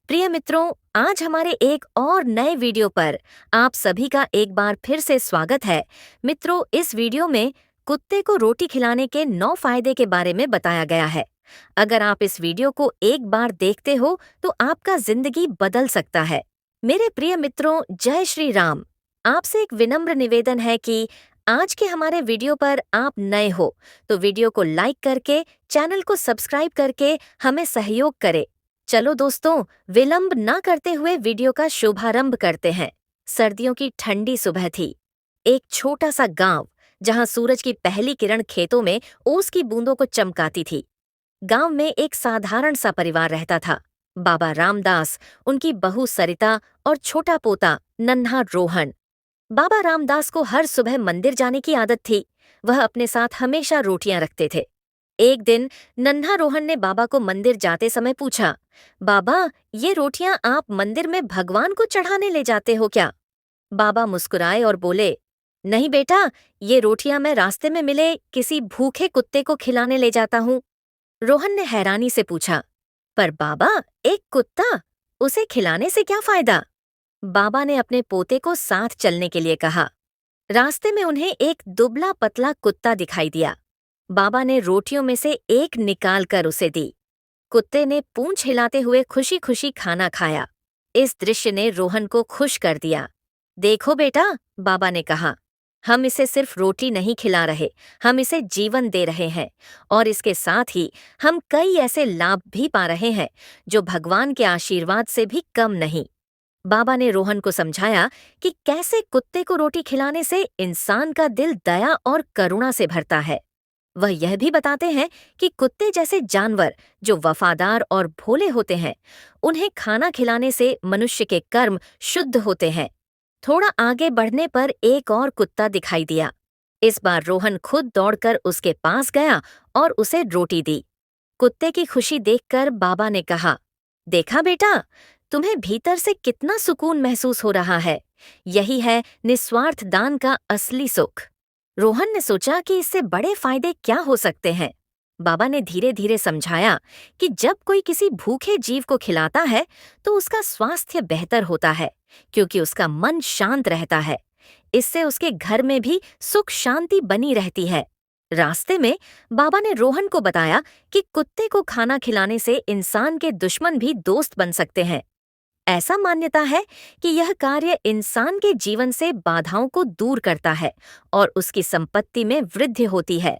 प्रिय मित्रों, आज हमारे एक और नए वीडियो पर आप सभी का एक बार फिर से स्वागत है। मित्रों, इस वीडियो में कुत्ते को रोटी खिलाने के 9 फायदे के बारे में बताया गया है। अगर आप इस वीडियो को एक बार देखते हो तो आपका जिंदगी बदल सकता है। मेरे प्रिय मित्रों, जय श्री राम। आपसे एक विनम्र निवेदन है कि आज के हमारे वीडियो पर आप नए हो तो वीडियो को लाइक करके, चैनल को सब्सक्राइब करके हमें सहयोग करें। चलो दोस्तों, विलंब न करते हुए वीडियो का शुभारंभ करते हैं। सर्दियों की ठंडी सुबह थी। एक छोटा सा गांव जहां सूरज की पहली किरण खेतों में ओस की बूंदों को चमकाती थी। गांव में एक साधारण सा परिवार रहता था। बाबा रामदास, उनकी बहू सरिता और छोटा पोता नन्हा रोहन। बाबा रामदास को हर सुबह मंदिर जाने की आदत थी। वह अपने साथ हमेशा रोटियां रखते थे। एक दिन नन्हा रोहन ने बाबा को मंदिर जाते समय पूछा, बाबा, ये रोटियां आप मंदिर में भगवान को चढ़ाने ले जाते हो क्या? बाबा मुस्कुराए और बोले, नहीं बेटा, ये रोटियां मैं रास्ते में मिले किसी भूखे कुत्ते को खिलाने ले जाता हूँ। रोहन ने हैरानी से पूछा, पर बाबा, एक कुत्ता, उसे खिलाने से क्या फायदा? बाबा ने अपने पोते को साथ चलने के लिए कहा। रास्ते में उन्हें एक दुबला पतला कुत्ता दिखाई दिया। बाबा ने रोटियों में से एक निकाल कर उसे दी। कुत्ते ने पूंछ हिलाते हुए खुशी खुशी खाना खाया। इस दृश्य ने रोहन को खुश कर दिया। देखो बेटा, बाबा ने कहा, हम इसे सिर्फ रोटी नहीं खिला रहे, हम इसे जीवन दे रहे हैं और इसके साथ ही हम कई ऐसे लाभ भी पा रहे हैं जो भगवान के आशीर्वाद से भी कम नहीं। बाबा ने रोहन को समझाया कि कैसे कुत्ते को रोटी खिलाने से इंसान का दिल दया और करुणा से भरता है। वह यह भी बताते हैं कि कुत्ते जैसे जानवर जो वफादार और भोले होते हैं, उन्हें खाना खिलाने से मनुष्य के कर्म शुद्ध होते हैं। थोड़ा आगे बढ़ने पर एक और कुत्ता दिखाई दिया। इस बार रोहन खुद दौड़कर उसके पास गया और उसे रोटी दी। कुत्ते की खुशी देखकर बाबा ने कहा, देखा बेटा, तुम्हें भीतर से कितना सुकून महसूस हो रहा है। यही है निस्वार्थ दान का असली सुख। रोहन ने सोचा कि इससे बड़े फायदे क्या हो सकते हैं। बाबा ने धीरे धीरे समझाया कि जब कोई किसी भूखे जीव को खिलाता है तो उसका स्वास्थ्य बेहतर होता है, क्योंकि उसका मन शांत रहता है। इससे उसके घर में भी सुख शांति बनी रहती है। रास्ते में बाबा ने रोहन को बताया कि कुत्ते को खाना खिलाने से इंसान के दुश्मन भी दोस्त बन सकते हैं। ऐसा मान्यता है कि यह कार्य इंसान के जीवन से बाधाओं को दूर करता है और उसकी संपत्ति में वृद्धि होती है।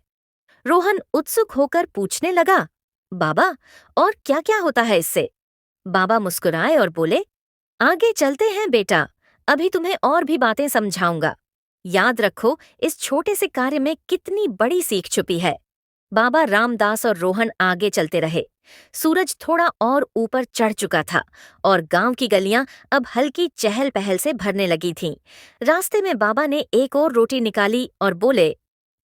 रोहन उत्सुक होकर पूछने लगा, बाबा, और क्या-क्या होता है इससे? बाबा मुस्कुराए और बोले, आगे चलते हैं बेटा, अभी तुम्हें और भी बातें समझाऊंगा। याद रखो, इस छोटे से कार्य में कितनी बड़ी सीख छुपी है। बाबा रामदास और रोहन आगे चलते रहे। सूरज थोड़ा और ऊपर चढ़ चुका था और गांव की गलियां अब हल्की चहल पहल से भरने लगी थीं। रास्ते में बाबा ने एक और रोटी निकाली और बोले,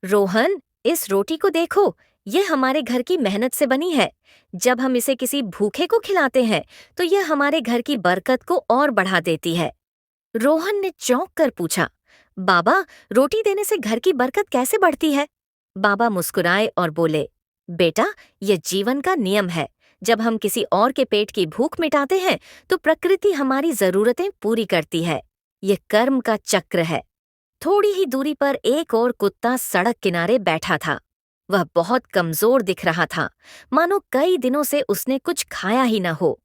रोहन, इस रोटी को देखो, ये हमारे घर की मेहनत से बनी है। जब हम इसे किसी भूखे को खिलाते हैं तो यह हमारे घर की बरकत को और बढ़ा देती है। रोहन ने चौंक कर पूछा, बाबा, रोटी देने से घर की बरकत कैसे बढ़ती है? बाबा मुस्कुराए और बोले, बेटा, यह जीवन का नियम है। जब हम किसी और के पेट की भूख मिटाते हैं तो प्रकृति हमारी जरूरतें पूरी करती है। यह कर्म का चक्र है। थोड़ी ही दूरी पर एक और कुत्ता सड़क किनारे बैठा था। वह बहुत कमजोर दिख रहा था, मानो कई दिनों से उसने कुछ खाया ही न हो।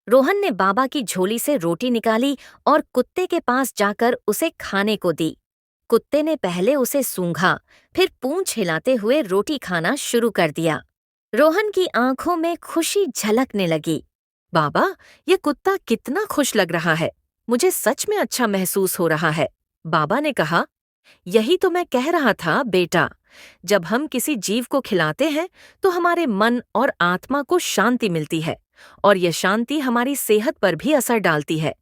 रोहन ने बाबा की झोली से रोटी निकाली और कुत्ते के पास जाकर उसे खाने को दी। कुत्ते ने पहले उसे सूंघा, फिर पूंछ हिलाते हुए रोटी खाना शुरू कर दिया। रोहन की आंखों में खुशी झलकने लगी। बाबा, ये कुत्ता कितना खुश लग रहा है। मुझे सच में अच्छा महसूस हो रहा है। बाबा ने कहा, यही तो मैं कह रहा था बेटा। जब हम किसी जीव को खिलाते हैं तो हमारे मन और आत्मा को शांति मिलती है और यह शांति हमारी सेहत पर भी असर डालती है।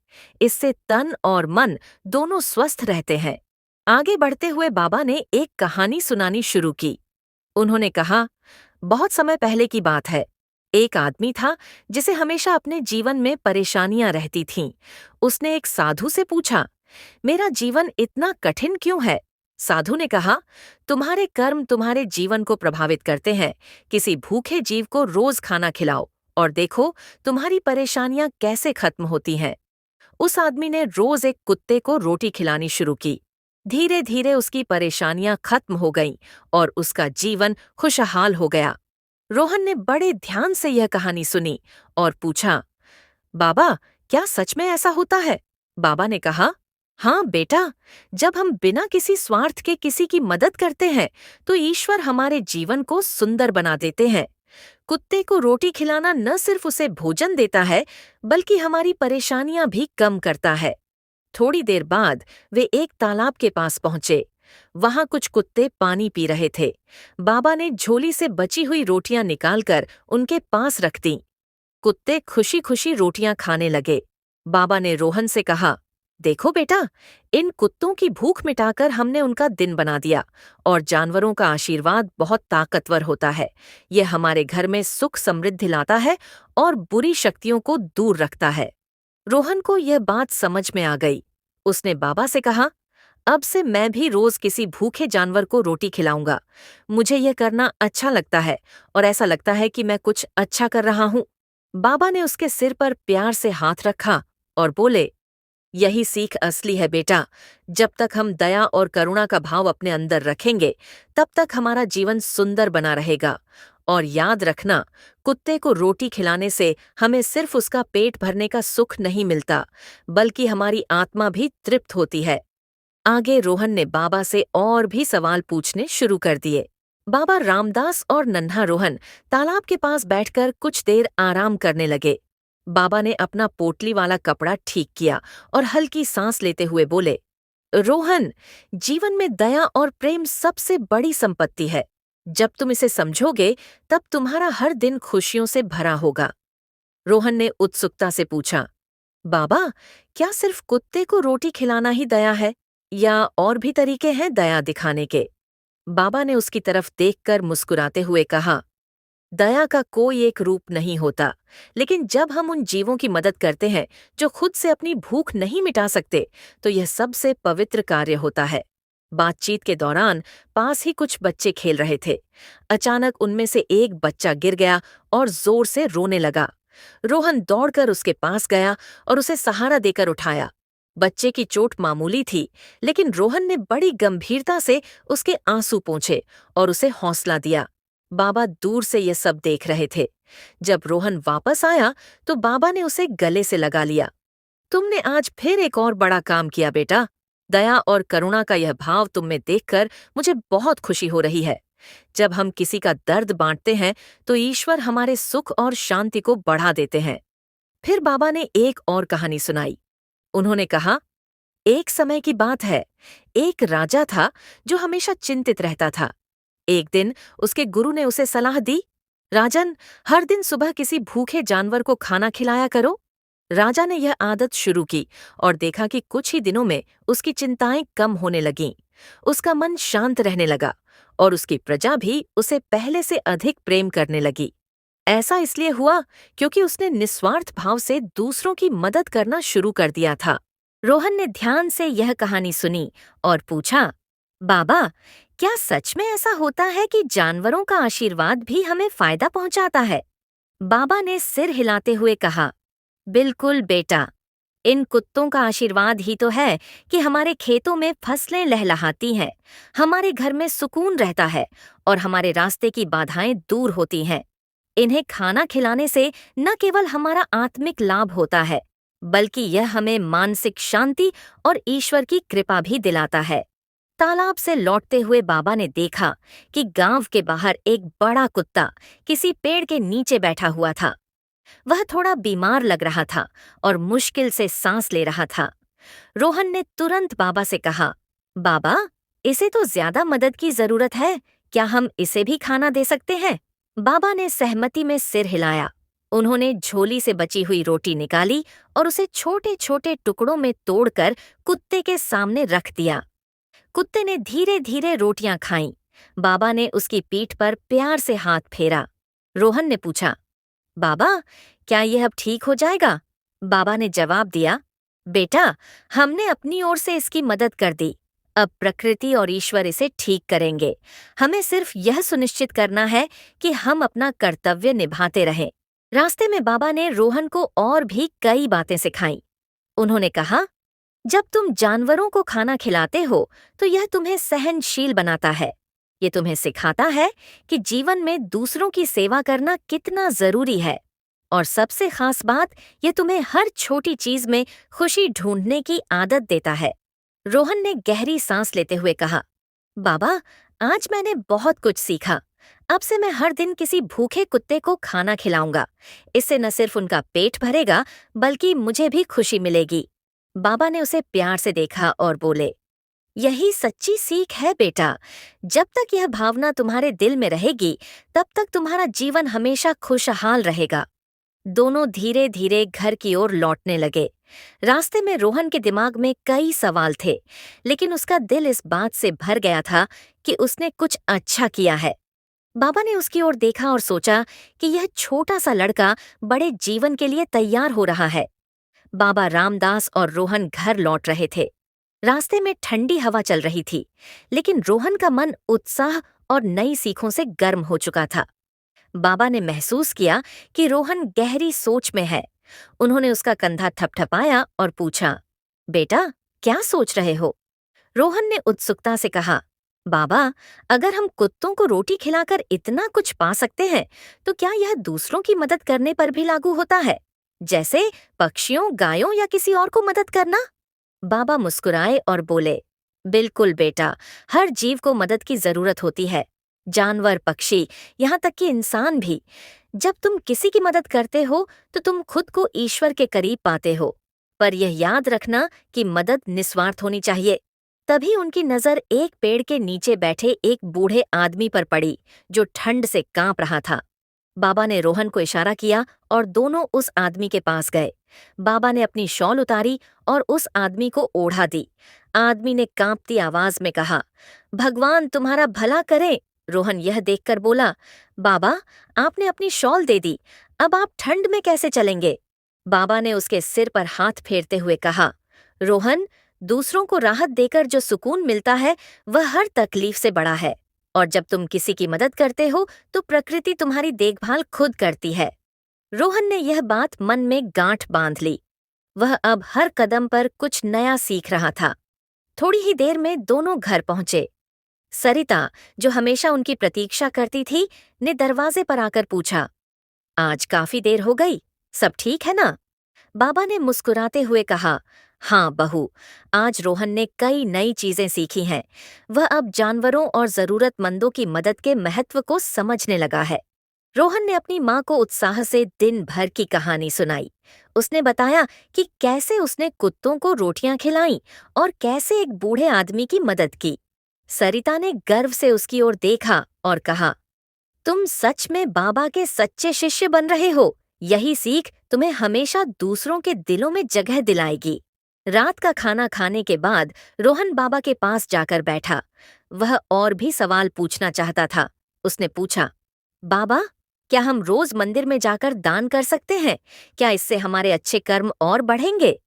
इससे तन और मन दोनों स्वस्थ रहते हैं। आगे बढ़ते हुए बाबा ने एक कहानी सुनानी शुरू की। उन्होंने कहा, बहुत समय पहले की बात है। एक आदमी था जिसे हमेशा अपने जीवन में परेशानियां रहती थीं। उसने एक साधु से पूछा, मेरा जीवन इतना कठिन क्यों है? साधु ने कहा, तुम्हारे कर्म तुम्हारे जीवन को प्रभावित करते हैं। किसी भूखे जीव को रोज खाना खिलाओ और देखो तुम्हारी परेशानियां कैसे खत्म होती हैं। उस आदमी ने रोज एक कुत्ते को रोटी खिलानी शुरू की। धीरे धीरे उसकी परेशानियां खत्म हो गईं और उसका जीवन खुशहाल हो गया। रोहन ने बड़े ध्यान से यह कहानी सुनी और पूछा, बाबा, क्या सच में ऐसा होता है? बाबा ने कहा, हाँ बेटा, जब हम बिना किसी स्वार्थ के किसी की मदद करते हैं तो ईश्वर हमारे जीवन को सुंदर बना देते हैं। कुत्ते को रोटी खिलाना न सिर्फ उसे भोजन देता है, बल्कि हमारी परेशानियां भी कम करता है। थोड़ी देर बाद वे एक तालाब के पास पहुंचे। वहां कुछ कुत्ते पानी पी रहे थे। बाबा ने झोली से बची हुई रोटियां निकालकर उनके पास रख दी। कुत्ते खुशी खुशी रोटियां खाने लगे। बाबा ने रोहन से कहा, देखो बेटा, इन कुत्तों की भूख मिटाकर हमने उनका दिन बना दिया। और जानवरों का आशीर्वाद बहुत ताकतवर होता है। यह हमारे घर में सुख समृद्धि लाता है और बुरी शक्तियों को दूर रखता है। रोहन को यह बात समझ में आ गई। उसने बाबा से कहा, अब से मैं भी रोज किसी भूखे जानवर को रोटी खिलाऊंगा। मुझे यह करना अच्छा लगता है और ऐसा लगता है कि मैं कुछ अच्छा कर रहा हूँ। बाबा ने उसके सिर पर प्यार से हाथ रखा और बोले, यही सीख असली है बेटा। जब तक हम दया और करुणा का भाव अपने अंदर रखेंगे, तब तक हमारा जीवन सुंदर बना रहेगा। और याद रखना, कुत्ते को रोटी खिलाने से हमें सिर्फ उसका पेट भरने का सुख नहीं मिलता, बल्कि हमारी आत्मा भी तृप्त होती है। आगे रोहन ने बाबा से और भी सवाल पूछने शुरू कर दिए। बाबा रामदास और नन्हा रोहन तालाब के पास बैठकर कुछ देर आराम करने लगे। बाबा ने अपना पोटली वाला कपड़ा ठीक किया और हल्की सांस लेते हुए बोले, रोहन, जीवन में दया और प्रेम सबसे बड़ी संपत्ति है। जब तुम इसे समझोगे, तब तुम्हारा हर दिन खुशियों से भरा होगा। रोहन ने उत्सुकता से पूछा, बाबा, क्या सिर्फ कुत्ते को रोटी खिलाना ही दया है या और भी तरीके हैं दया दिखाने के? बाबा ने उसकी तरफ देखकर मुस्कुराते हुए कहा, दया का कोई एक रूप नहीं होता, लेकिन जब हम उन जीवों की मदद करते हैं जो खुद से अपनी भूख नहीं मिटा सकते, तो यह सबसे पवित्र कार्य होता है। बातचीत के दौरान पास ही कुछ बच्चे खेल रहे थे। अचानक उनमें से एक बच्चा गिर गया और जोर से रोने लगा। रोहन दौड़कर उसके पास गया और उसे सहारा देकर उठाया। बच्चे की चोट मामूली थी, लेकिन रोहन ने बड़ी गंभीरता से उसके आंसू पोंछे और उसे हौसला दिया। बाबा दूर से ये सब देख रहे थे। जब रोहन वापस आया तो बाबा ने उसे गले से लगा लिया। तुमने आज फिर एक और बड़ा काम किया बेटा। दया और करुणा का यह भाव तुम में देखकर मुझे बहुत खुशी हो रही है। जब हम किसी का दर्द बांटते हैं तो ईश्वर हमारे सुख और शांति को बढ़ा देते हैं। फिर बाबा ने एक और कहानी सुनाई। उन्होंने कहा, एक समय की बात है, एक राजा था जो हमेशा चिंतित रहता था। एक दिन उसके गुरु ने उसे सलाह दी, राजन, हर दिन सुबह किसी भूखे जानवर को खाना खिलाया करो। राजा ने यह आदत शुरू की और देखा कि कुछ ही दिनों में उसकी चिंताएं कम होने लगीं। उसका मन शांत रहने लगा और उसकी प्रजा भी उसे पहले से अधिक प्रेम करने लगी। ऐसा इसलिए हुआ क्योंकि उसने निस्वार्थ भाव से दूसरों की मदद करना शुरू कर दिया था। रोहन ने ध्यान से यह कहानी सुनी और पूछा, बाबा, क्या सच में ऐसा होता है कि जानवरों का आशीर्वाद भी हमें फायदा पहुंचाता है? बाबा ने सिर हिलाते हुए कहा, बिल्कुल बेटा, इन कुत्तों का आशीर्वाद ही तो है कि हमारे खेतों में फसलें लहलहाती हैं, हमारे घर में सुकून रहता है और हमारे रास्ते की बाधाएं दूर होती हैं। इन्हें खाना खिलाने से न केवल हमारा आत्मिक लाभ होता है, बल्कि यह हमें मानसिक शांति और ईश्वर की कृपा भी दिलाता है। तालाब से लौटते हुए बाबा ने देखा कि गांव के बाहर एक बड़ा कुत्ता किसी पेड़ के नीचे बैठा हुआ था। वह थोड़ा बीमार लग रहा था और मुश्किल से सांस ले रहा था। रोहन ने तुरंत बाबा से कहा, बाबा, इसे तो ज्यादा मदद की जरूरत है, क्या हम इसे भी खाना दे सकते हैं? बाबा ने सहमति में सिर हिलाया। उन्होंने झोली से बची हुई रोटी निकाली और उसे छोटे छोटे टुकड़ों में तोड़कर कुत्ते के सामने रख दिया। कुत्ते ने धीरे धीरे रोटियां खाईं। बाबा ने उसकी पीठ पर प्यार से हाथ फेरा। रोहन ने पूछा, बाबा, क्या यह अब ठीक हो जाएगा? बाबा ने जवाब दिया, बेटा, हमने अपनी ओर से इसकी मदद कर दी। अब प्रकृति और ईश्वर इसे ठीक करेंगे। हमें सिर्फ यह सुनिश्चित करना है कि हम अपना कर्तव्य निभाते रहें। रास्ते में बाबा ने रोहन को और भी कई बातें सिखाई। उन्होंने कहा, जब तुम जानवरों को खाना खिलाते हो तो यह तुम्हें सहनशील बनाता है। ये तुम्हें सिखाता है कि जीवन में दूसरों की सेवा करना कितना जरूरी है। और सबसे खास बात, ये तुम्हें हर छोटी चीज में खुशी ढूंढने की आदत देता है। रोहन ने गहरी सांस लेते हुए कहा, बाबा, आज मैंने बहुत कुछ सीखा। अब से मैं हर दिन किसी भूखे कुत्ते को खाना खिलाऊंगा। इससे न सिर्फ उनका पेट भरेगा, बल्कि मुझे भी खुशी मिलेगी। बाबा ने उसे प्यार से देखा और बोले, यही सच्ची सीख है बेटा। जब तक यह भावना तुम्हारे दिल में रहेगी, तब तक तुम्हारा जीवन हमेशा खुशहाल रहेगा। दोनों धीरे धीरे घर की ओर लौटने लगे। रास्ते में रोहन के दिमाग में कई सवाल थे, लेकिन उसका दिल इस बात से भर गया था कि उसने कुछ अच्छा किया है। बाबा ने उसकी ओर देखा और सोचा कि यह छोटा सा लड़का बड़े जीवन के लिए तैयार हो रहा है। बाबा रामदास और रोहन घर लौट रहे थे। रास्ते में ठंडी हवा चल रही थी, लेकिन रोहन का मन उत्साह और नई सीखों से गर्म हो चुका था। बाबा ने महसूस किया कि रोहन गहरी सोच में है। उन्होंने उसका कंधा थपथपाया और पूछा, बेटा, क्या सोच रहे हो? रोहन ने उत्सुकता से कहा, बाबा, अगर हम कुत्तों को रोटी खिलाकर इतना कुछ पा सकते हैं, तो क्या यह दूसरों की मदद करने पर भी लागू होता है? जैसे पक्षियों, गायों या किसी और को मदद करना? बाबा मुस्कुराए और बोले, बिल्कुल बेटा, हर जीव को मदद की जरूरत होती है। जानवर, पक्षी, यहाँ तक कि इंसान भी। जब तुम किसी की मदद करते हो तो तुम खुद को ईश्वर के करीब पाते हो। पर यह याद रखना कि मदद निस्वार्थ होनी चाहिए। तभी उनकी नजर एक पेड़ के नीचे बैठे एक बूढ़े आदमी पर पड़ी, जो ठंड से कांप रहा था। बाबा ने रोहन को इशारा किया और दोनों उस आदमी के पास गए। बाबा ने अपनी शॉल उतारी और उस आदमी को ओढ़ा दी। आदमी ने कांपती आवाज में कहा, भगवान तुम्हारा भला करे। रोहन यह देखकर बोला, बाबा, आपने अपनी शॉल दे दी, अब आप ठंड में कैसे चलेंगे? बाबा ने उसके सिर पर हाथ फेरते हुए कहा, रोहन, दूसरों को राहत देकर जो सुकून मिलता है, वह हर तकलीफ से बड़ा है। और जब तुम किसी की मदद करते हो तो प्रकृति तुम्हारी देखभाल खुद करती है। रोहन ने यह बात मन में गांठ बांध ली। वह अब हर कदम पर कुछ नया सीख रहा था। थोड़ी ही देर में दोनों घर पहुंचे। सरिता, जो हमेशा उनकी प्रतीक्षा करती थी, ने दरवाजे पर आकर पूछा, आज काफी देर हो गई, सब ठीक है ना? बाबा ने मुस्कुराते हुए कहा, हाँ बहू, आज रोहन ने कई नई चीजें सीखी हैं। वह अब जानवरों और जरूरतमंदों की मदद के महत्व को समझने लगा है। रोहन ने अपनी माँ को उत्साह से दिन भर की कहानी सुनाई। उसने बताया कि कैसे उसने कुत्तों को रोटियां खिलाईं और कैसे एक बूढ़े आदमी की मदद की। सरिता ने गर्व से उसकी ओर देखा और कहा, तुम सच में बाबा के सच्चे शिष्य बन रहे हो। यही सीख तुम्हें हमेशा दूसरों के दिलों में जगह दिलाएगी। रात का खाना खाने के बाद रोहन बाबा के पास जाकर बैठा। वह और भी सवाल पूछना चाहता था। उसने पूछा, बाबा, क्या हम रोज मंदिर में जाकर दान कर सकते हैं? क्या इससे हमारे अच्छे कर्म और बढ़ेंगे?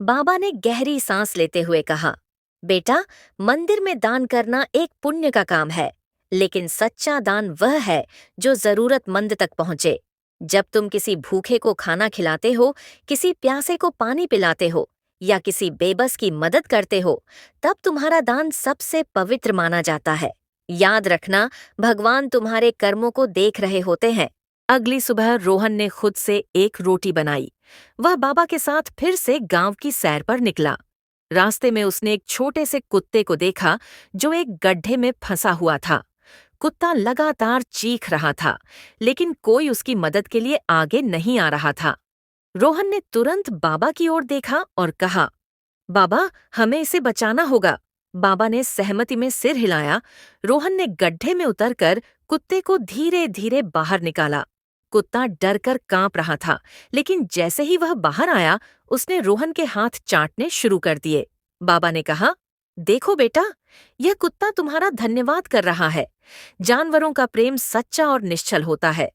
बाबा ने गहरी सांस लेते हुए कहा, बेटा, मंदिर में दान करना एक पुण्य का काम है, लेकिन सच्चा दान वह है जो जरूरतमंद तक पहुंचे। जब तुम किसी भूखे को खाना खिलाते हो, किसी प्यासे को पानी पिलाते हो या किसी बेबस की मदद करते हो, तब तुम्हारा दान सबसे पवित्र माना जाता है। याद रखना, भगवान तुम्हारे कर्मों को देख रहे होते हैं। अगली सुबह रोहन ने खुद से एक रोटी बनाई। वह बाबा के साथ फिर से गांव की सैर पर निकला। रास्ते में उसने एक छोटे से कुत्ते को देखा जो एक गड्ढे में फंसा हुआ था। कुत्ता लगातार चीख रहा था, लेकिन कोई उसकी मदद के लिए आगे नहीं आ रहा था। रोहन ने तुरंत बाबा की ओर देखा और कहा, बाबा, हमें इसे बचाना होगा। बाबा ने सहमति में सिर हिलाया। रोहन ने गड्ढे में उतरकर कुत्ते को धीरे धीरे बाहर निकाला। कुत्ता डरकर कांप रहा था, लेकिन जैसे ही वह बाहर आया, उसने रोहन के हाथ चाटने शुरू कर दिए। बाबा ने कहा, देखो बेटा, यह कुत्ता तुम्हारा धन्यवाद कर रहा है। जानवरों का प्रेम सच्चा और निश्चल होता है।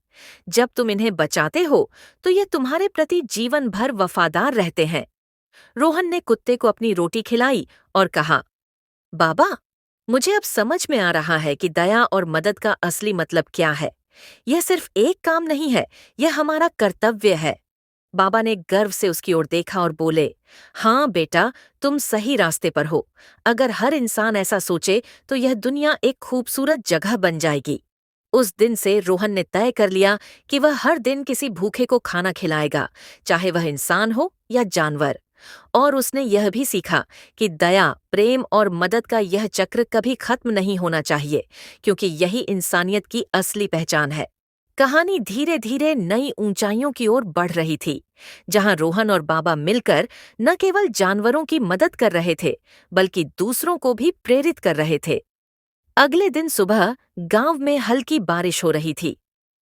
जब तुम इन्हें बचाते हो, तो यह तुम्हारे प्रति जीवन भर वफादार रहते हैं। रोहन ने कुत्ते को अपनी रोटी खिलाई और कहा, बाबा, मुझे अब समझ में आ रहा है कि दया और मदद का असली मतलब क्या है। यह सिर्फ एक काम नहीं है, यह हमारा कर्तव्य है। बाबा ने गर्व से उसकी ओर देखा और बोले, हाँ बेटा, तुम सही रास्ते पर हो। अगर हर इंसान ऐसा सोचे तो यह दुनिया एक खूबसूरत जगह बन जाएगी। उस दिन से रोहन ने तय कर लिया कि वह हर दिन किसी भूखे को खाना खिलाएगा, चाहे वह इंसान हो या जानवर। और उसने यह भी सीखा कि दया, प्रेम और मदद का यह चक्र कभी खत्म नहीं होना चाहिए, क्योंकि यही इंसानियत की असली पहचान है। कहानी धीरे धीरे नई ऊंचाइयों की ओर बढ़ रही थी, जहां रोहन और बाबा मिलकर न केवल जानवरों की मदद कर रहे थे, बल्कि दूसरों को भी प्रेरित कर रहे थे। अगले दिन सुबह गांव में हल्की बारिश हो रही थी।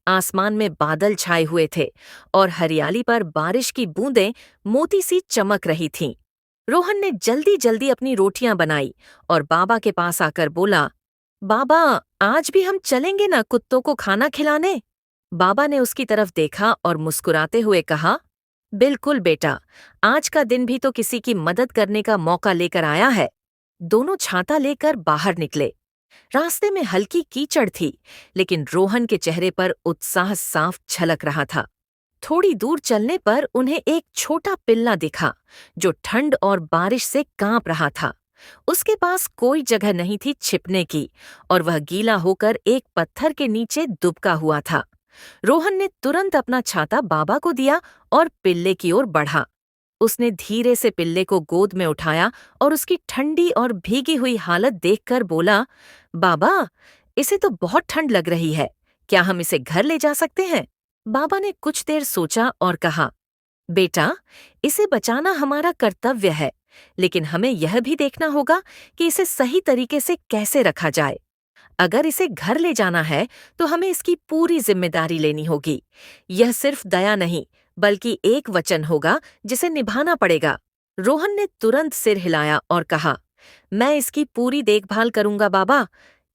आसमान में बादल छाए हुए थे और हरियाली पर बारिश की बूंदें मोती सी चमक रही थीं। रोहन ने जल्दी जल्दी अपनी रोटियां बनाई और बाबा के पास आकर बोला, बाबा, आज भी हम चलेंगे ना कुत्तों को खाना खिलाने? बाबा ने उसकी तरफ देखा और मुस्कुराते हुए कहा, बिल्कुल बेटा, आज का दिन भी तो किसी की मदद करने का मौका लेकर आया है। दोनों छाता लेकर बाहर निकले। रास्ते में हल्की कीचड़ थी, लेकिन रोहन के चेहरे पर उत्साह साफ झलक रहा था। थोड़ी दूर चलने पर उन्हें एक छोटा पिल्ला दिखा, जो ठंड और बारिश से कांप रहा था। उसके पास कोई जगह नहीं थी छिपने की और वह गीला होकर एक पत्थर के नीचे दुबका हुआ था। रोहन ने तुरंत अपना छाता बाबा को दिया और पिल्ले की ओर बढ़ा। उसने धीरे से पिल्ले को गोद में उठाया और उसकी ठंडी और भीगी हुई हालत देखकर बोला, बाबा, इसे तो बहुत ठंड लग रही है। क्या हम इसे घर ले जा सकते हैं? बाबा ने कुछ देर सोचा और कहा, बेटा, इसे बचाना हमारा कर्तव्य है, लेकिन हमें यह भी देखना होगा कि इसे सही तरीके से कैसे रखा जाए। अगर इसे घर ले जाना है तो हमें इसकी पूरी जिम्मेदारी लेनी होगी। यह सिर्फ दया नहीं, बल्कि एक वचन होगा जिसे निभाना पड़ेगा। रोहन ने तुरंत सिर हिलाया और कहा, मैं इसकी पूरी देखभाल करूंगा बाबा।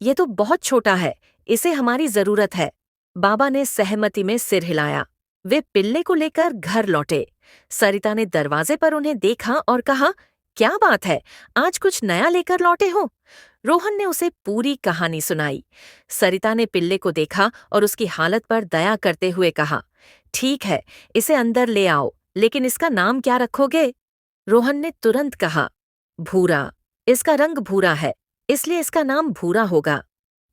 ये तो बहुत छोटा है, इसे हमारी जरूरत है। बाबा ने सहमति में सिर हिलाया। वे पिल्ले को लेकर घर लौटे। सरिता ने दरवाजे पर उन्हें देखा और कहा, क्या बात है, आज कुछ नया लेकर लौटे हो? रोहन ने उसे पूरी कहानी सुनाई। सरिता ने पिल्ले को देखा और उसकी हालत पर दया करते हुए कहा, ठीक है, इसे अंदर ले आओ, लेकिन इसका नाम क्या रखोगे? रोहन ने तुरंत कहा, भूरा। इसका रंग भूरा है, इसलिए इसका नाम भूरा होगा।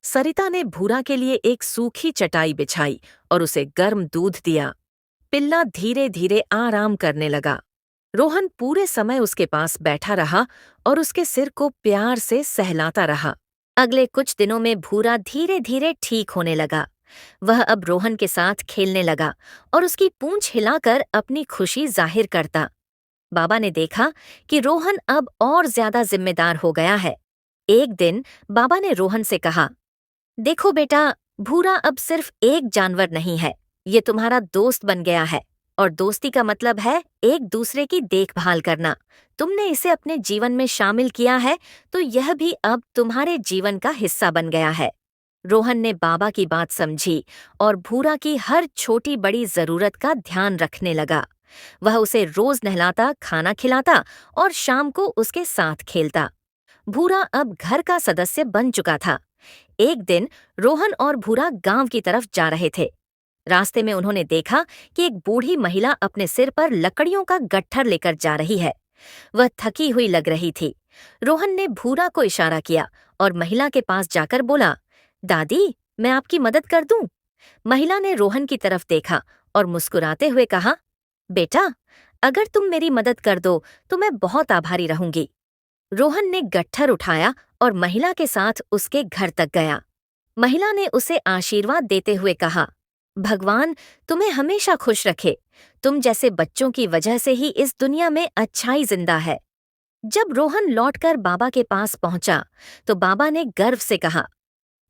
सरिता ने भूरा के लिए एक सूखी चटाई बिछाई और उसे गर्म दूध दिया। पिल्ला धीरे धीरे आराम करने लगा। रोहन पूरे समय उसके पास बैठा रहा और उसके सिर को प्यार से सहलाता रहा। अगले कुछ दिनों में भूरा धीरे धीरे ठीक होने लगा। वह अब रोहन के साथ खेलने लगा और उसकी पूंछ हिलाकर अपनी खुशी जाहिर करता। बाबा ने देखा कि रोहन अब और ज्यादा जिम्मेदार हो गया है। एक दिन बाबा ने रोहन से कहा, देखो बेटा, भूरा अब सिर्फ एक जानवर नहीं है, ये तुम्हारा दोस्त बन गया है। और दोस्ती का मतलब है एक दूसरे की देखभाल करना। तुमने इसे अपने जीवन में शामिल किया है, तो यह भी अब तुम्हारे जीवन का हिस्सा बन गया है। रोहन ने बाबा की बात समझी और भूरा की हर छोटी बड़ी जरूरत का ध्यान रखने लगा। वह उसे रोज नहलाता, खाना खिलाता और शाम को उसके साथ खेलता। भूरा अब घर का सदस्य बन चुका था। एक दिन रोहन और भूरा गांव की तरफ जा रहे थे। रास्ते में उन्होंने देखा कि एक बूढ़ी महिला अपने सिर पर लकड़ियों का गट्ठर लेकर जा रही है। वह थकी हुई लग रही थी। रोहन ने भूरा को इशारा किया और महिला के पास जाकर बोला, दादी, मैं आपकी मदद कर दूं? महिला ने रोहन की तरफ देखा और मुस्कुराते हुए कहा, बेटा, अगर तुम मेरी मदद कर दो तो मैं बहुत आभारी रहूंगी। रोहन ने गट्ठर उठाया और महिला के साथ उसके घर तक गया। महिला ने उसे आशीर्वाद देते हुए कहा, भगवान तुम्हें हमेशा खुश रखे। तुम जैसे बच्चों की वजह से ही इस दुनिया में अच्छाई जिंदा है। जब रोहन लौटकर बाबा के पास पहुंचा, तो बाबा ने गर्व से कहा,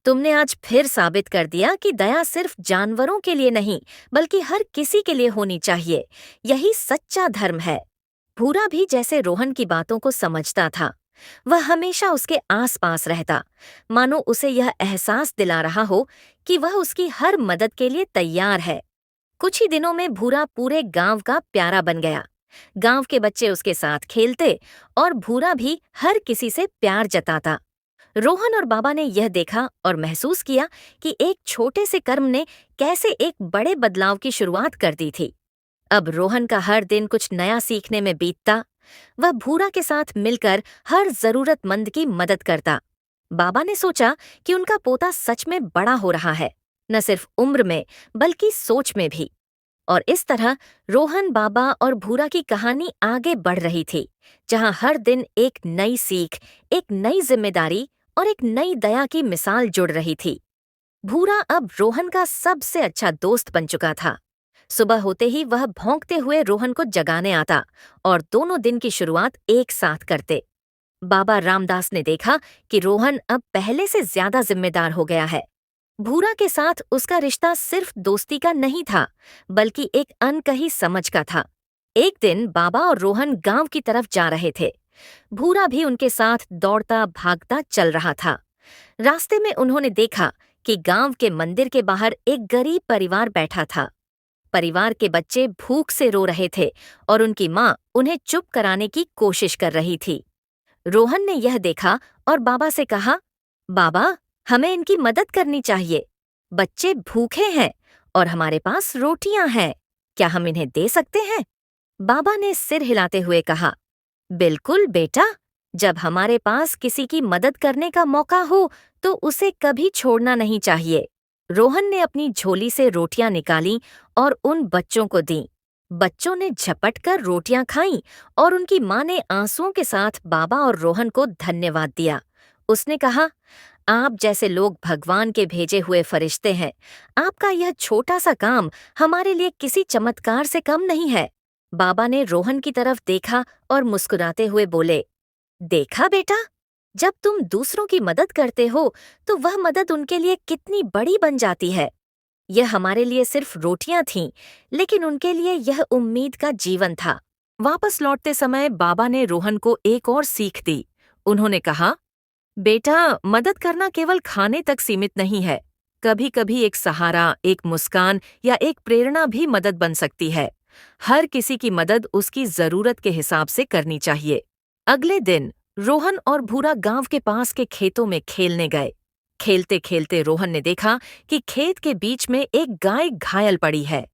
तुमने आज फिर साबित कर दिया कि दया सिर्फ जानवरों के लिए नहीं, बल्कि हर किसी के लिए होनी चाहिए। यही सच्चा धर्म है। भूरा भी जैसे रोहन की बातों को समझता था। वह हमेशा उसके आसपास रहता, मानो उसे यह एहसास दिला रहा हो कि वह उसकी हर मदद के लिए तैयार है। कुछ ही दिनों में भूरा पूरे गांव का प्यारा बन गया। गांव के बच्चे उसके साथ खेलते और भूरा भी हर किसी से प्यार जताता। रोहन और बाबा ने यह देखा और महसूस किया कि एक छोटे से कर्म ने कैसे एक बड़े बदलाव की शुरुआत कर दी थी। अब रोहन का हर दिन कुछ नया सीखने में बीतता। वह भूरा के साथ मिलकर हर जरूरतमंद की मदद करता। बाबा ने सोचा कि उनका पोता सच में बड़ा हो रहा है, न सिर्फ उम्र में बल्कि सोच में भी। और इस तरह रोहन, बाबा और भूरा की कहानी आगे बढ़ रही थी, जहां हर दिन एक नई सीख, एक नई जिम्मेदारी और एक नई दया की मिसाल जुड़ रही थी। भूरा अब रोहन का सबसे अच्छा दोस्त बन चुका था। सुबह होते ही वह भौंकते हुए रोहन को जगाने आता और दोनों दिन की शुरुआत एक साथ करते। बाबा रामदास ने देखा कि रोहन अब पहले से ज्यादा जिम्मेदार हो गया है। भूरा के साथ उसका रिश्ता सिर्फ दोस्ती का नहीं था, बल्कि एक अनकही समझ का था। एक दिन बाबा और रोहन गांव की तरफ जा रहे थे। भूरा भी उनके साथ दौड़ता भागता चल रहा था। रास्ते में उन्होंने देखा कि गांव के मंदिर के बाहर एक गरीब परिवार बैठा था। परिवार के बच्चे भूख से रो रहे थे और उनकी माँ उन्हें चुप कराने की कोशिश कर रही थी। रोहन ने यह देखा और बाबा से कहा, बाबा, हमें इनकी मदद करनी चाहिए। बच्चे भूखे हैं और हमारे पास रोटियां हैं। क्या हम इन्हें दे सकते हैं? बाबा ने सिर हिलाते हुए कहा, बिल्कुल बेटा, जब हमारे पास किसी की मदद करने का मौका हो तो उसे कभी छोड़ना नहीं चाहिए। रोहन ने अपनी झोली से रोटियां निकाली और उन बच्चों को दीं। बच्चों ने झपट कर रोटियां खाईं और उनकी माँ ने आंसुओं के साथ बाबा और रोहन को धन्यवाद दिया। उसने कहा, आप जैसे लोग भगवान के भेजे हुए फरिश्ते हैं। आपका यह छोटा सा काम हमारे लिए किसी चमत्कार से कम नहीं है। बाबा ने रोहन की तरफ देखा और मुस्कुराते हुए बोले, देखा बेटा, जब तुम दूसरों की मदद करते हो तो वह मदद उनके लिए कितनी बड़ी बन जाती है। यह हमारे लिए सिर्फ रोटियां थीं, लेकिन उनके लिए यह उम्मीद का जीवन था। वापस लौटते समय बाबा ने रोहन को एक और सीख दी। उन्होंने कहा, बेटा, मदद करना केवल खाने तक सीमित नहीं है। कभी कभी एक सहारा, एक मुस्कान या एक प्रेरणा भी मदद बन सकती है। हर किसी की मदद उसकी जरूरत के हिसाब से करनी चाहिए। अगले दिन रोहन और भूरा गांव के पास के खेतों में खेलने गए। खेलते खेलते रोहन ने देखा कि खेत के बीच में एक गाय घायल पड़ी है।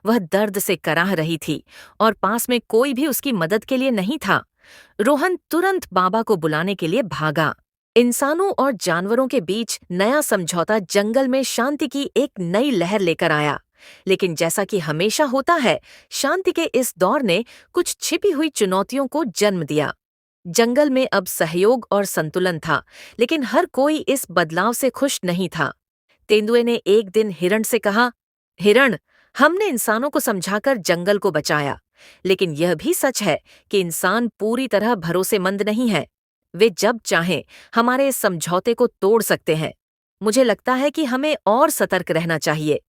वह दर्द से कराह रही थी और पास में कोई भी उसकी मदद के लिए नहीं था। रोहन तुरंत बाबा को बुलाने के लिए भागा। इंसानों और जानवरों के बीच नया समझौता जंगल में शांति की एक नई लहर लेकर आया। लेकिन जैसा कि हमेशा होता है, शांति के इस दौर ने कुछ छिपी हुई चुनौतियों को जन्म दिया। जंगल में अब सहयोग और संतुलन था, लेकिन हर कोई इस बदलाव से खुश नहीं था। तेंदुए ने एक दिन हिरण से कहा, हिरण, हमने इंसानों को समझाकर जंगल को बचाया, लेकिन यह भी सच है कि इंसान पूरी तरह भरोसेमंद नहीं है। वे जब चाहें हमारे इस समझौते को तोड़ सकते हैं। मुझे लगता है कि हमें और सतर्क रहना चाहिए।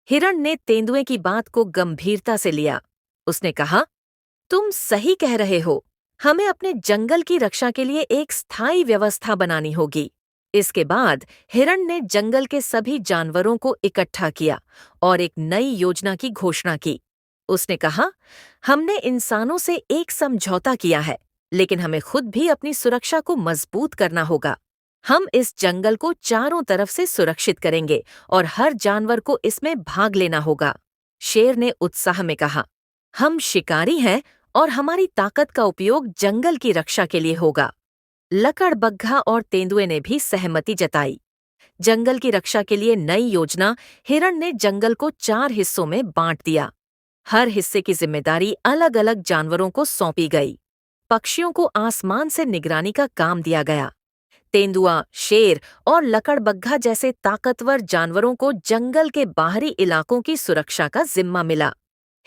हिरण ने तेंदुए की बात को गंभीरता से लिया। उसने कहा, तुम सही कह रहे हो। हमें अपने जंगल की रक्षा के लिए एक स्थायी व्यवस्था बनानी होगी। इसके बाद हिरण ने जंगल के सभी जानवरों को इकट्ठा किया और एक नई योजना की घोषणा की। उसने कहा, हमने इंसानों से एक समझौता किया है, लेकिन हमें खुद भी अपनी सुरक्षा को मजबूत करना होगा। हम इस जंगल को चारों तरफ से सुरक्षित करेंगे और हर जानवर को इसमें भाग लेना होगा। शेर ने उत्साह में कहा, हम शिकारी हैं और हमारी ताकत का उपयोग जंगल की रक्षा के लिए होगा। लकड़बग्घा और तेंदुए ने भी सहमति जताई। जंगल की रक्षा के लिए नई योजना हिरण ने जंगल को 4 हिस्सों में बांट दिया। हर हिस्से की जिम्मेदारी अलग अलग जानवरों को सौंपी गई। पक्षियों को आसमान से निगरानी का काम दिया गया। तेंदुआ, शेर और लकड़बग्घा जैसे ताकतवर जानवरों को जंगल के बाहरी इलाकों की सुरक्षा का जिम्मा मिला।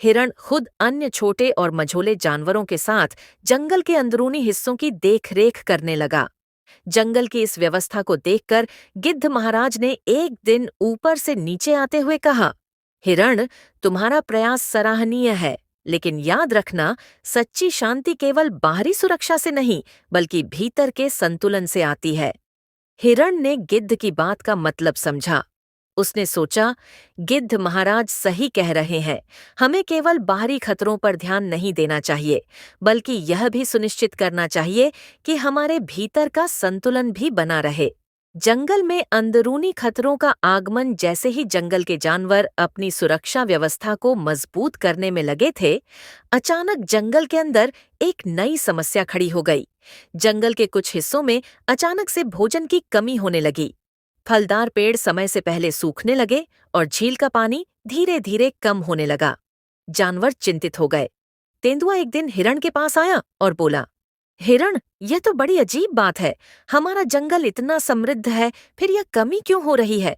हिरण खुद अन्य छोटे और मझोले जानवरों के साथ जंगल के अंदरूनी हिस्सों की देखरेख करने लगा। जंगल की इस व्यवस्था को देखकर गिद्ध महाराज ने एक दिन ऊपर से नीचे आते हुए कहा, हिरण, तुम्हारा प्रयास सराहनीय है, लेकिन याद रखना, सच्ची शांति केवल बाहरी सुरक्षा से नहीं, बल्कि भीतर के संतुलन से आती है। हिरण ने गिद्ध की बात का मतलब समझा। उसने सोचा, गिद्ध महाराज सही कह रहे हैं। हमें केवल बाहरी खतरों पर ध्यान नहीं देना चाहिए, बल्कि यह भी सुनिश्चित करना चाहिए कि हमारे भीतर का संतुलन भी बना रहे। जंगल में अंदरूनी खतरों का आगमन जैसे ही जंगल के जानवर अपनी सुरक्षा व्यवस्था को मजबूत करने में लगे थे, अचानक जंगल के अंदर एक नई समस्या खड़ी हो गई। जंगल के कुछ हिस्सों में अचानक से भोजन की कमी होने लगी। फलदार पेड़ समय से पहले सूखने लगे और झील का पानी धीरे धीरे कम होने लगा। जानवर चिंतित हो गए। तेंदुआ एक दिन हिरण के पास आया और बोला, हिरण, यह तो बड़ी अजीब बात है। हमारा जंगल इतना समृद्ध है, फिर यह कमी क्यों हो रही है?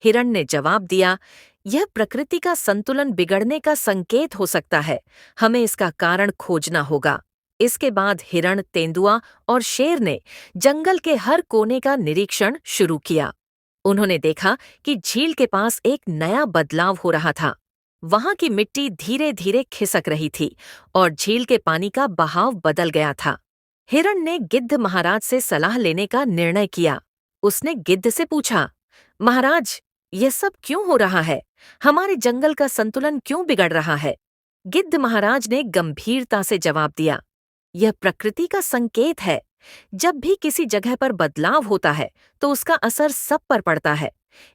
हिरण ने जवाब दिया, यह प्रकृति का संतुलन बिगड़ने का संकेत हो सकता है। हमें इसका कारण खोजना होगा। इसके बाद हिरण, तेंदुआ और शेर ने जंगल के हर कोने का निरीक्षण शुरू किया। उन्होंने देखा कि झील के पास एक नया बदलाव हो रहा था। वहां की मिट्टी धीरे धीरे खिसक रही थी और झील के पानी का बहाव बदल गया था। हिरण ने गिद्ध महाराज से सलाह लेने का निर्णय किया। उसने गिद्ध से पूछा, महाराज, यह सब क्यों हो रहा है? हमारे जंगल का संतुलन क्यों बिगड़ रहा है? गिद्ध महाराज ने गंभीरता से जवाब दिया, यह प्रकृति का संकेत है। जब भी किसी जगह पर बदलाव होता है तो उसका असर सब पर पड़ता है।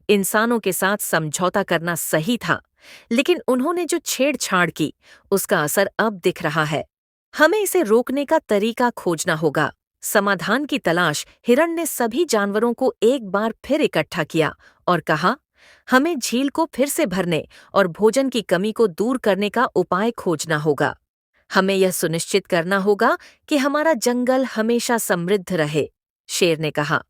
इंसानों के साथ समझौता करना सही था, लेकिन उन्होंने जो छेड़छाड़ की, उसका असर अब दिख रहा है। हमें इसे रोकने का तरीका खोजना होगा। समाधान की तलाश हिरण ने सभी जानवरों को एक बार फिर इकट्ठा किया और कहा, हमें झील को फिर से भरने और भोजन की कमी को दूर करने का उपाय खोजना होगा। हमें यह सुनिश्चित करना होगा कि हमारा जंगल हमेशा समृद्ध रहे। शेर ने कहा,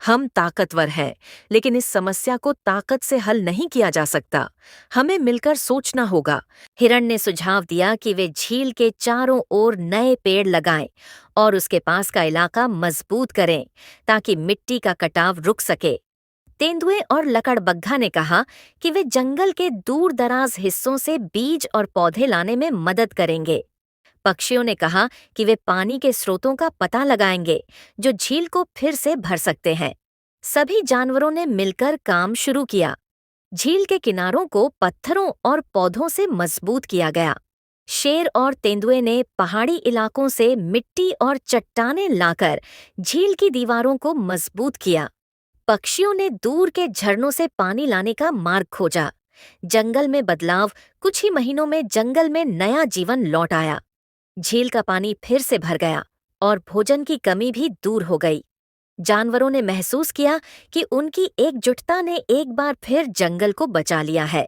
हम ताकतवर हैं, लेकिन इस समस्या को ताकत से हल नहीं किया जा सकता। हमें मिलकर सोचना होगा। हिरण ने सुझाव दिया कि वे झील के चारों ओर नए पेड़ लगाएं और उसके पास का इलाका मजबूत करें ताकि मिट्टी का कटाव रुक सके। तेंदुए और लकड़बग्घा ने कहा कि वे जंगल के दूर दराज हिस्सों से बीज और पौधे लाने में मदद करेंगे। पक्षियों ने कहा कि वे पानी के स्रोतों का पता लगाएंगे जो झील को फिर से भर सकते हैं। सभी जानवरों ने मिलकर काम शुरू किया। झील के किनारों को पत्थरों और पौधों से मजबूत किया गया। शेर और तेंदुए ने पहाड़ी इलाकों से मिट्टी और चट्टानें लाकर झील की दीवारों को मजबूत किया। पक्षियों ने दूर के झरनों से पानी लाने का मार्ग खोजा। जंगल में बदलाव, कुछ ही महीनों में जंगल में नया जीवन लौट आया। झील का पानी फिर से भर गया और भोजन की कमी भी दूर हो गई। जानवरों ने महसूस किया कि उनकी एकजुटता ने एक बार फिर जंगल को बचा लिया है।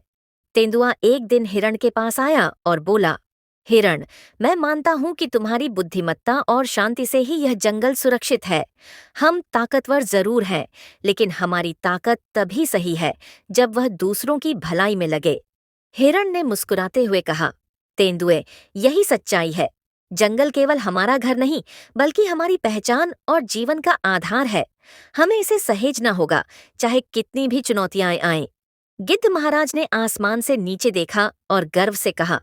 तेंदुआ एक दिन हिरण के पास आया और बोला, हिरण, मैं मानता हूँ कि तुम्हारी बुद्धिमत्ता और शांति से ही यह जंगल सुरक्षित है। हम ताकतवर जरूर हैं, लेकिन हमारी ताकत तभी सही है जब वह दूसरों की भलाई में लगे। हिरण ने मुस्कुराते हुए कहा, तेंदुए, यही सच्चाई है। जंगल केवल हमारा घर नहीं, बल्कि हमारी पहचान और जीवन का आधार है। हमें इसे सहेजना होगा, चाहे कितनी भी चुनौतियां आएं। गिद्ध महाराज ने आसमान से नीचे देखा और गर्व से कहा,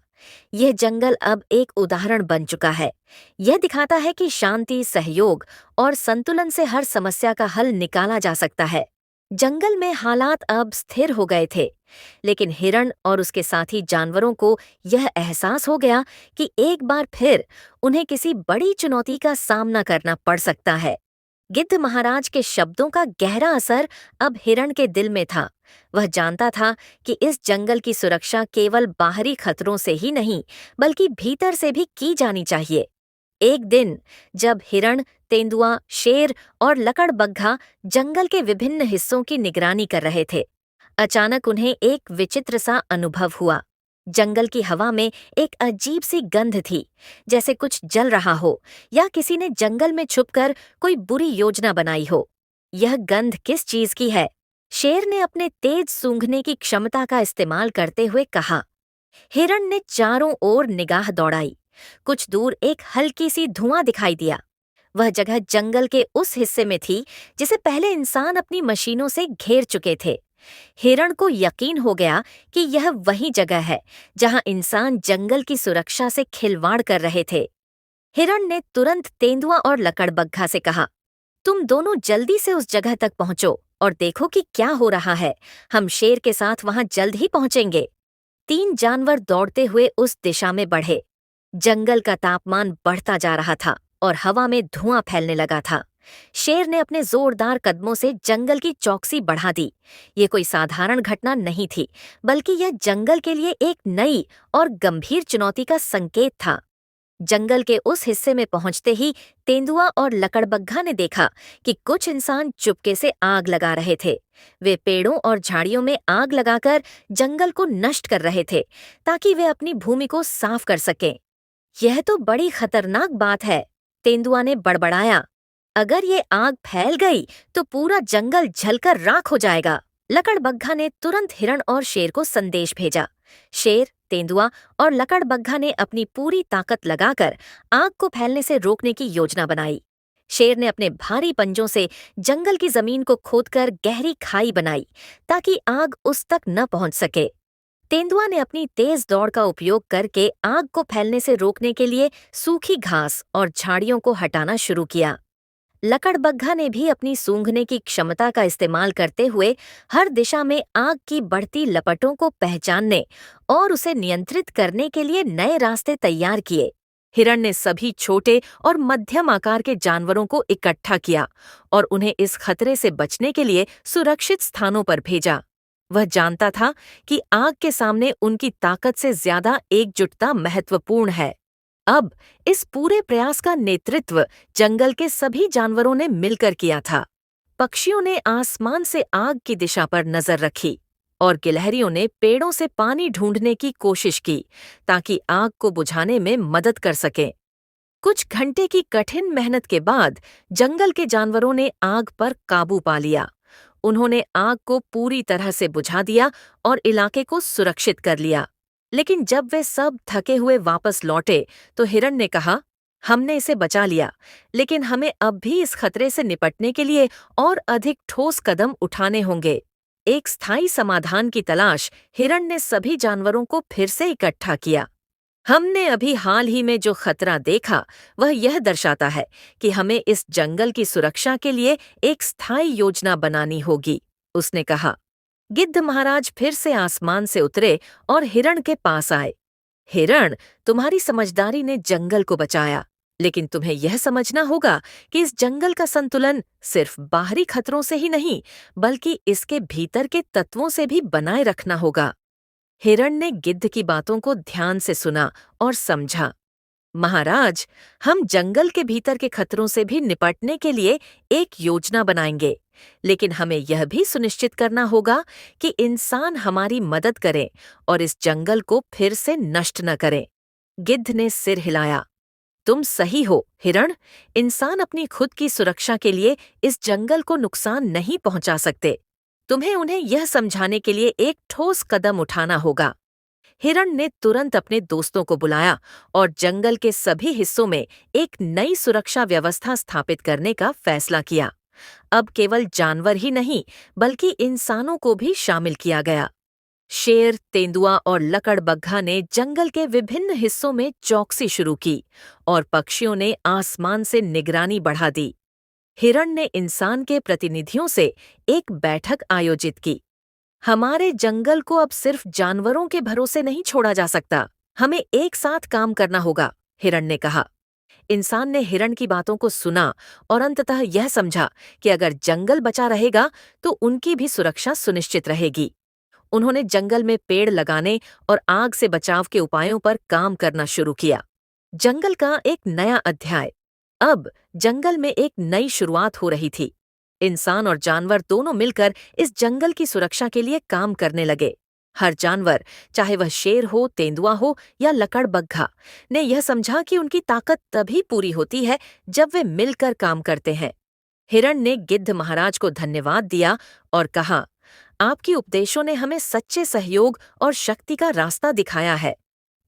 यह जंगल अब एक उदाहरण बन चुका है। यह दिखाता है कि शांति, सहयोग और संतुलन से हर समस्या का हल निकाला जा सकता है। जंगल में हालात अब स्थिर हो गए थे, लेकिन हिरण और उसके साथी जानवरों को यह एहसास हो गया कि एक बार फिर उन्हें किसी बड़ी चुनौती का सामना करना पड़ सकता है। गिद्ध महाराज के शब्दों का गहरा असर अब हिरण के दिल में था। वह जानता था कि इस जंगल की सुरक्षा केवल बाहरी खतरों से ही नहीं, बल्कि भीतर से भी की जानी चाहिए। एक दिन जब हिरण, तेंदुआ, शेर और लकड़बग्घा जंगल के विभिन्न हिस्सों की निगरानी कर रहे थे, अचानक उन्हें एक विचित्र सा अनुभव हुआ। जंगल की हवा में एक अजीब सी गंध थी, जैसे कुछ जल रहा हो या किसी ने जंगल में छुपकर कोई बुरी योजना बनाई हो। यह गंध किस चीज की है? शेर ने अपने तेज सूंघने की क्षमता का इस्तेमाल करते हुए कहा। हिरण ने चारों ओर निगाह दौड़ाई। कुछ दूर एक हल्की सी धुआं दिखाई दिया। वह जगह जंगल के उस हिस्से में थी जिसे पहले इंसान अपनी मशीनों से घेर चुके थे। हिरण को यकीन हो गया कि यह वही जगह है जहां इंसान जंगल की सुरक्षा से खिलवाड़ कर रहे थे। हिरण ने तुरंत तेंदुआ और लकड़बग्घा से कहा, तुम दोनों जल्दी से उस जगह तक पहुंचो और देखो कि क्या हो रहा है। हम शेर के साथ वहां जल्द ही पहुंचेंगे। तीन जानवर दौड़ते हुए उस दिशा में बढ़े। जंगल का तापमान बढ़ता जा रहा था और हवा में धुआं फैलने लगा था। शेर ने अपने जोरदार कदमों से जंगल की चौकसी बढ़ा दी। ये कोई साधारण घटना नहीं थी, बल्कि यह जंगल के लिए एक नई और गंभीर चुनौती का संकेत था। जंगल के उस हिस्से में पहुंचते ही तेंदुआ और लकड़बग्घा ने देखा कि कुछ इंसान चुपके से आग लगा रहे थे। वे पेड़ों और झाड़ियों में आग लगाकर जंगल को नष्ट कर रहे थे, ताकि वे अपनी भूमि को साफ कर सकें। यह तो बड़ी खतरनाक बात है, तेंदुआ ने बड़बड़ाया। अगर ये आग फैल गई तो पूरा जंगल जलकर राख हो जाएगा। लकड़बग्घा ने तुरंत हिरण और शेर को संदेश भेजा। शेर, तेंदुआ और लकड़बग्घा ने अपनी पूरी ताकत लगाकर आग को फैलने से रोकने की योजना बनाई। शेर ने अपने भारी पंजों से जंगल की जमीन को खोदकर गहरी खाई बनाई, ताकि आग उस तक न पहुंच सके। तेंदुआ ने अपनी तेज दौड़ का उपयोग करके आग को फैलने से रोकने के लिए सूखी घास और झाड़ियों को हटाना शुरू किया। लकड़बग्घा ने भी अपनी सूंघने की क्षमता का इस्तेमाल करते हुए हर दिशा में आग की बढ़ती लपटों को पहचानने और उसे नियंत्रित करने के लिए नए रास्ते तैयार किए। हिरण ने सभी छोटे और मध्यम आकार के जानवरों को इकट्ठा किया और उन्हें इस खतरे से बचने के लिए सुरक्षित स्थानों पर भेजा। वह जानता था कि आग के सामने उनकी ताकत से ज्यादा एकजुटता महत्वपूर्ण है। अब इस पूरे प्रयास का नेतृत्व जंगल के सभी जानवरों ने मिलकर किया था। पक्षियों ने आसमान से आग की दिशा पर नजर रखी और गिलहरियों ने पेड़ों से पानी ढूंढने की कोशिश की, ताकि आग को बुझाने में मदद कर सकें। कुछ घंटे की कठिन मेहनत के बाद जंगल के जानवरों ने आग पर काबू पा लिया। उन्होंने आग को पूरी तरह से बुझा दिया और इलाके को सुरक्षित कर लिया। लेकिन जब वे सब थके हुए वापस लौटे तो हिरण ने कहा, हमने इसे बचा लिया, लेकिन हमें अब भी इस खतरे से निपटने के लिए और अधिक ठोस कदम उठाने होंगे। एक स्थायी समाधान की तलाश हिरण ने सभी जानवरों को फिर से इकट्ठा किया। हमने अभी हाल ही में जो खतरा देखा वह यह दर्शाता है कि हमें इस जंगल की सुरक्षा के लिए एक स्थायी योजना बनानी होगी, उसने कहा। गिद्ध महाराज फिर से आसमान से उतरे और हिरण के पास आए। हिरण, तुम्हारी समझदारी ने जंगल को बचाया, लेकिन तुम्हें यह समझना होगा कि इस जंगल का संतुलन सिर्फ बाहरी खतरों से ही नहीं, बल्कि इसके भीतर के तत्वों से भी बनाए रखना होगा। हिरण ने गिद्ध की बातों को ध्यान से सुना और समझा। महाराज, हम जंगल के भीतर के खतरों से भी निपटने के लिए एक योजना बनाएंगे, लेकिन हमें यह भी सुनिश्चित करना होगा कि इंसान हमारी मदद करें और इस जंगल को फिर से नष्ट न करें। गिद्ध ने सिर हिलाया। तुम सही हो, हिरण। इंसान अपनी खुद की सुरक्षा के लिए इस जंगल को नुकसान नहीं पहुंचा सकते। तुम्हें उन्हें यह समझाने के लिए एक ठोस कदम उठाना होगा। हिरण ने तुरंत अपने दोस्तों को बुलाया और जंगल के सभी हिस्सों में एक नई सुरक्षा व्यवस्था स्थापित करने का फैसला किया। अब केवल जानवर ही नहीं, बल्कि इंसानों को भी शामिल किया गया। शेर, तेंदुआ और लकड़बग्घा ने जंगल के विभिन्न हिस्सों में चौकसी शुरू की और पक्षियों ने आसमान से निगरानी बढ़ा दी। हिरण ने इंसान के प्रतिनिधियों से एक बैठक आयोजित की। हमारे जंगल को अब सिर्फ जानवरों के भरोसे नहीं छोड़ा जा सकता, हमें एक साथ काम करना होगा, हिरण ने कहा। इंसान ने हिरण की बातों को सुना और अंततः यह समझा कि अगर जंगल बचा रहेगा तो उनकी भी सुरक्षा सुनिश्चित रहेगी। उन्होंने जंगल में पेड़ लगाने और आग से बचाव के उपायों पर काम करना शुरू किया। जंगल का एक नया अध्याय। अब जंगल में एक नई शुरुआत हो रही थी। इंसान और जानवर दोनों मिलकर इस जंगल की सुरक्षा के लिए काम करने लगे। हर जानवर, चाहे वह शेर हो, तेंदुआ हो या लकड़बग्घा, ने यह समझा कि उनकी ताकत तभी पूरी होती है जब वे मिलकर काम करते हैं। हिरण ने गिद्ध महाराज को धन्यवाद दिया और कहा, आपके उपदेशों ने हमें सच्चे सहयोग और शक्ति का रास्ता दिखाया है।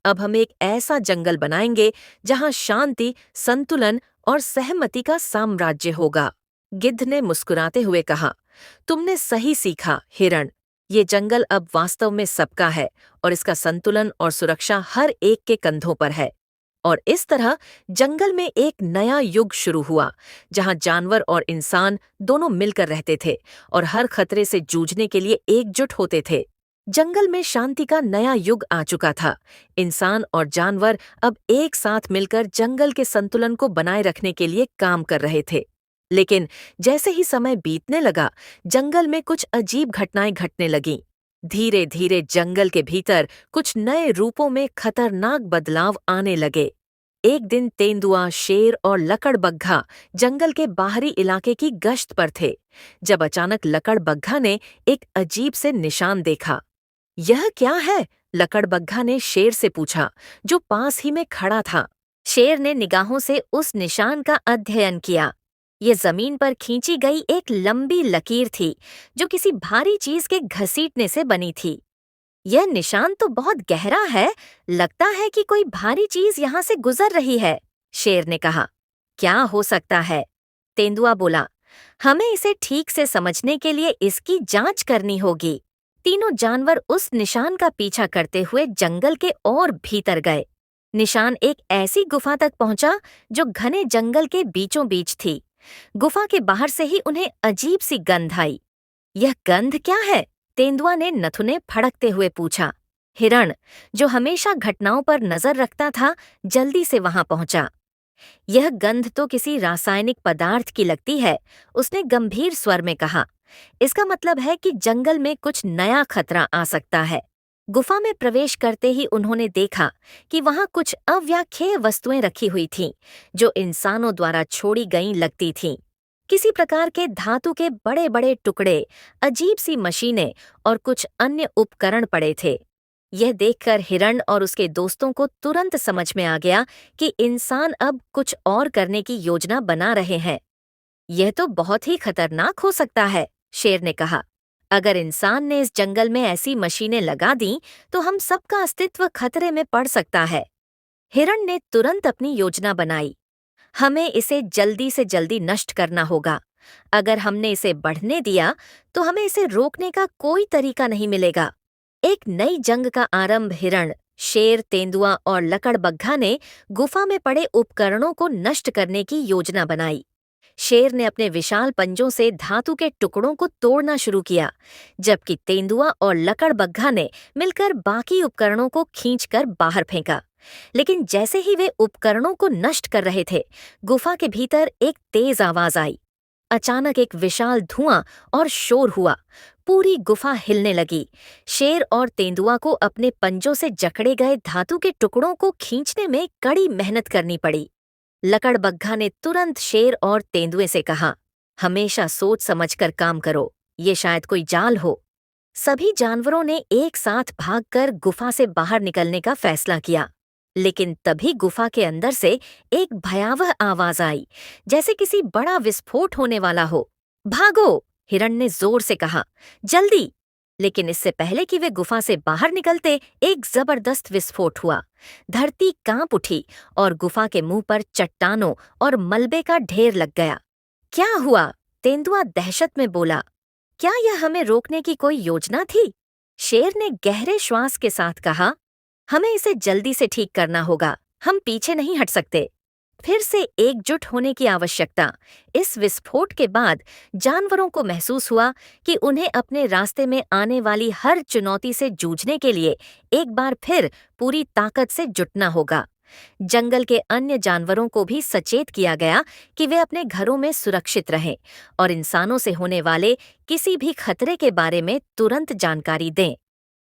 अब हम एक ऐसा जंगल बनाएंगे जहां शांति, संतुलन और सहमति का साम्राज्य होगा। गिद्ध ने मुस्कुराते हुए कहा, तुमने सही सीखा, हिरण। ये जंगल अब वास्तव में सबका है और इसका संतुलन और सुरक्षा हर एक के कंधों पर है। और इस तरह जंगल में एक नया युग शुरू हुआ, जहां जानवर और इंसान दोनों मिलकर रहते थे और हर खतरे से जूझने के लिए एकजुट होते थे। जंगल में शांति का नया युग आ चुका था। इंसान और जानवर अब एक साथ मिलकर जंगल के संतुलन को बनाए रखने के लिए काम कर रहे थे। लेकिन जैसे ही समय बीतने लगा, जंगल में कुछ अजीब घटनाएं घटने लगीं। धीरे धीरे जंगल के भीतर कुछ नए रूपों में खतरनाक बदलाव आने लगे। एक दिन तेंदुआ, शेर और लकड़बग्घा जंगल के बाहरी इलाके की गश्त पर थे, जब अचानक लकड़बग्घा ने एक अजीब से निशान देखा। यह क्या है? लकड़बग्घा ने शेर से पूछा, जो पास ही में खड़ा था। शेर ने निगाहों से उस निशान का अध्ययन किया। ये जमीन पर खींची गई एक लंबी लकीर थी, जो किसी भारी चीज के घसीटने से बनी थी। यह निशान तो बहुत गहरा है, लगता है कि कोई भारी चीज यहाँ से गुजर रही है, शेर ने कहा। क्या हो सकता है? तेंदुआ बोला। हमें इसे ठीक से समझने के लिए इसकी जांच करनी होगी। तीनों जानवर उस निशान का पीछा करते हुए जंगल के और भीतर गए। निशान एक ऐसी गुफा तक पहुंचा जो घने जंगल के बीचों बीच थी। गुफा के बाहर से ही उन्हें अजीब सी गंध आई। यह गंध क्या है? तेंदुआ ने नथुने फड़कते हुए पूछा। हिरण, जो हमेशा घटनाओं पर नजर रखता था, जल्दी से वहां पहुंचा। यह गंध तो किसी रासायनिक पदार्थ की लगती है, उसने गंभीर स्वर में कहा। इसका मतलब है कि जंगल में कुछ नया खतरा आ सकता है। गुफा में प्रवेश करते ही उन्होंने देखा कि वहां कुछ अव्याख्येय वस्तुएं रखी हुई थीं, जो इंसानों द्वारा छोड़ी गईं लगती थीं। किसी प्रकार के धातु के बड़े बड़े टुकड़े, अजीब सी मशीनें और कुछ अन्य उपकरण पड़े थे। यह देखकर हिरण और उसके दोस्तों को तुरंत समझ में आ गया कि इंसान अब कुछ और करने की योजना बना रहे हैं। यह तो बहुत ही खतरनाक हो सकता है, शेर ने कहा। अगर इंसान ने इस जंगल में ऐसी मशीनें लगा दी, तो हम सबका अस्तित्व खतरे में पड़ सकता है। हिरण ने तुरंत अपनी योजना बनाई। हमें इसे जल्दी से जल्दी नष्ट करना होगा। अगर हमने इसे बढ़ने दिया, तो हमें इसे रोकने का कोई तरीका नहीं मिलेगा। एक नई जंग का आरंभ हिरण, शेर, तेंदुआ और लकड़बग्घा ने गुफा में पड़े उपकरणों को नष्ट करने की योजना बनाई। शेर ने अपने विशाल पंजों से धातु के टुकड़ों को तोड़ना शुरू किया, जबकि तेंदुआ और लकड़बग्घा ने मिलकर बाकी उपकरणों को खींचकर बाहर फेंका। लेकिन जैसे ही वे उपकरणों को नष्ट कर रहे थे, गुफा के भीतर एक तेज आवाज आई। अचानक एक विशाल धुआं और शोर हुआ। पूरी गुफा हिलने लगी। शेर और तेंदुआ को अपने पंजों से जकड़े गए धातु के टुकड़ों को खींचने में कड़ी मेहनत करनी पड़ी। लकड़बग्घा ने तुरंत शेर और तेंदुए से कहा, हमेशा सोच समझकर काम करो, ये शायद कोई जाल हो। सभी जानवरों ने एक साथ भागकर गुफा से बाहर निकलने का फैसला किया। लेकिन तभी गुफा के अंदर से एक भयावह आवाज आई, जैसे किसी बड़ा विस्फोट होने वाला हो। भागो! हिरण ने जोर से कहा, जल्दी! लेकिन इससे पहले कि वे गुफा से बाहर निकलते, एक जबरदस्त विस्फोट हुआ। धरती कांप उठी और गुफा के मुंह पर चट्टानों और मलबे का ढेर लग गया। क्या हुआ? तेंदुआ दहशत में बोला। क्या यह हमें रोकने की कोई योजना थी? शेर ने गहरे श्वास के साथ कहा, हमें इसे जल्दी से ठीक करना होगा, हम पीछे नहीं हट सकते। फिर से एकजुट होने की आवश्यकता। इस विस्फोट के बाद जानवरों को महसूस हुआ कि उन्हें अपने रास्ते में आने वाली हर चुनौती से जूझने के लिए एक बार फिर पूरी ताकत से जुटना होगा। जंगल के अन्य जानवरों को भी सचेत किया गया कि वे अपने घरों में सुरक्षित रहें और इंसानों से होने वाले किसी भी खतरे के बारे में तुरंत जानकारी दें।